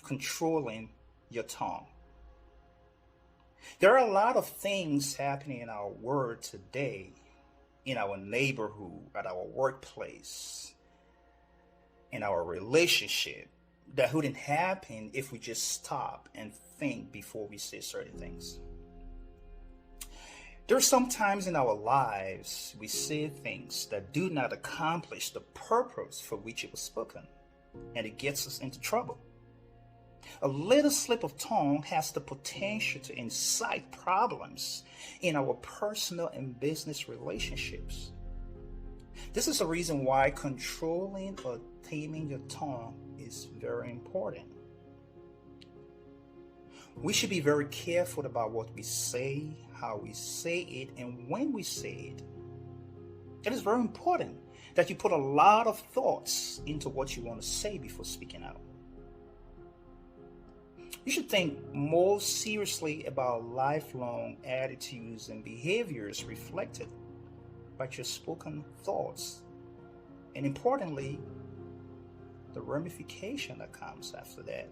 controlling your tongue. There are a lot of things happening in our world today, in our neighborhood, at our workplace, in our relationship, that wouldn't happen if we just stop and think before we say certain things. There are some times in our lives we say things that do not accomplish the purpose for which it was spoken, and it gets us into trouble. A little slip of tongue has the potential to incite problems in our personal and business relationships. This is the reason why controlling or taming your tongue is very important. We should be very careful about what we say, how we say it, and when we say it. It is very important that you put a lot of thoughts into what you want to say before speaking out. You should think more seriously about lifelong attitudes and behaviors reflected by your spoken thoughts, and importantly, the ramification that comes after that.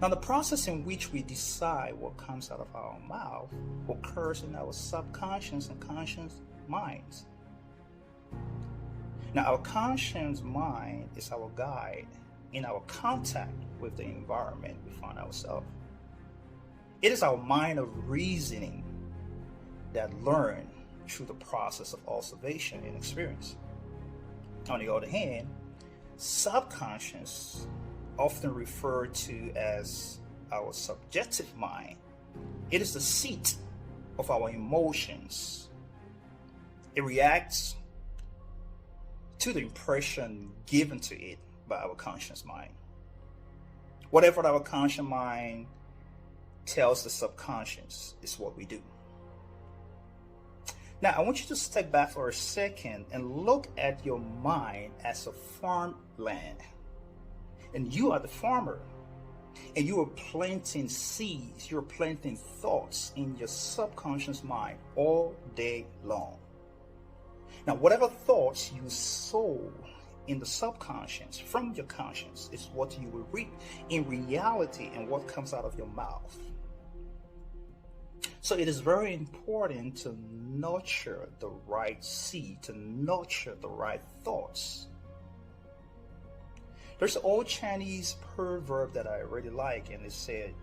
Now, the process in which we decide what comes out of our mouth occurs in our subconscious and conscious minds. Now, our conscious mind is our guide in our contact with the environment we find ourselves. It is our mind of reasoning that learn through the process of observation and experience. On the other hand, subconscious, often referred to as our subjective mind, it is the seat of our emotions. It reacts to the impression given to it by our conscious mind. Whatever our conscious mind tells the subconscious is what we do. Now, I want you to step back for a second and look at your mind as a farmland. And you are the farmer. And you are planting seeds, you're planting thoughts in your subconscious mind all day long. Now, whatever thoughts you sow in the subconscious from your conscience is what you will reap in reality and what comes out of your mouth. So it is very important to nurture the right seed, to nurture the right thoughts. There's an old Chinese proverb that I really like, and it said,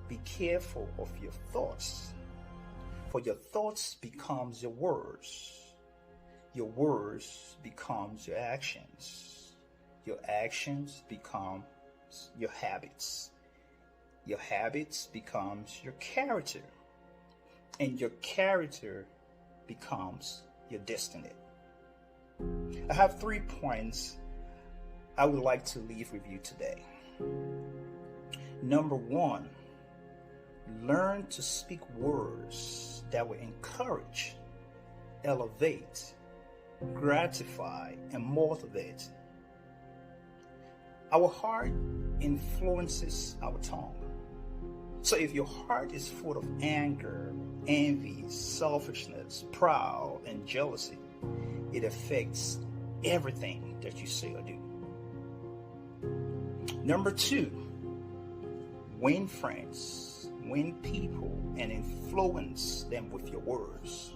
"Be careful of your thoughts, for your thoughts becomes your words. Your words becomes your actions. Your actions becomes your habits. Your habits becomes your character. And your character becomes your destiny." I have 3 points I would like to leave with you today. Number 1, learn to speak words that will encourage, elevate, gratify, and motivate. Our heart influences our tongue. So if your heart is full of anger, envy, selfishness, pride, and jealousy, it affects everything that you say or do. Number 2, win friends, win people, and influence them with your words.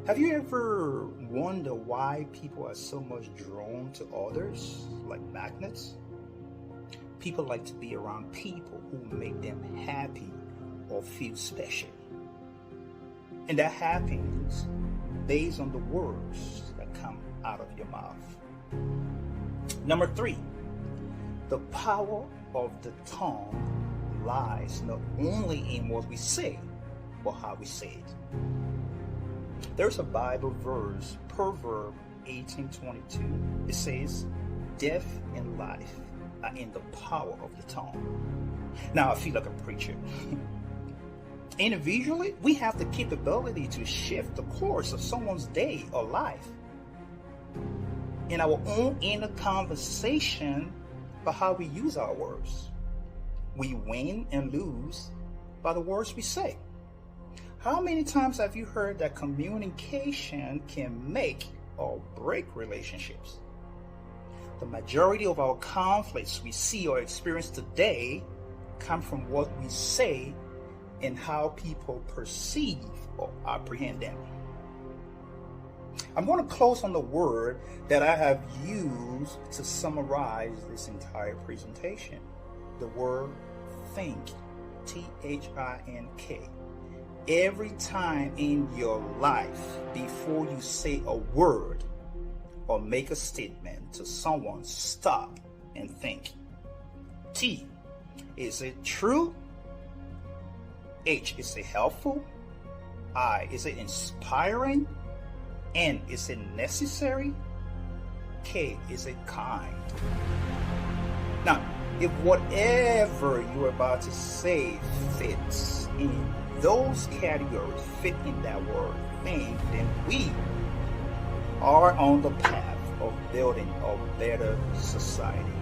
Have you ever wondered why people are so much drawn to others like magnets? People like to be around people who make them happy or feel special. And that happens based on the words that come out of your mouth. Number 3, the power of the tongue lies not only in what we say, but how we say it. There's a Bible verse, Proverbs 18:22. It says, "Death and life are in the power of the tongue." Now I feel like a preacher. Individually, we have the capability to shift the course of someone's day or life. In our own inner conversation, by how we use our words. We win and lose by the words we say. How many times have you heard that communication can make or break relationships? The majority of our conflicts we see or experience today come from what we say and how people perceive or apprehend them. I'm going to close on the word that I have used to summarize this entire presentation. The word think. T-H-I-N-K. Every time in your life, before you say a word or make a statement to someone, stop and think. T, is it true? H, is it helpful? I, is it inspiring? N, is it necessary? K, is it kind? Now, if whatever you're about to say fits in those categories, fit in that word think, then we are on the path of building a better society.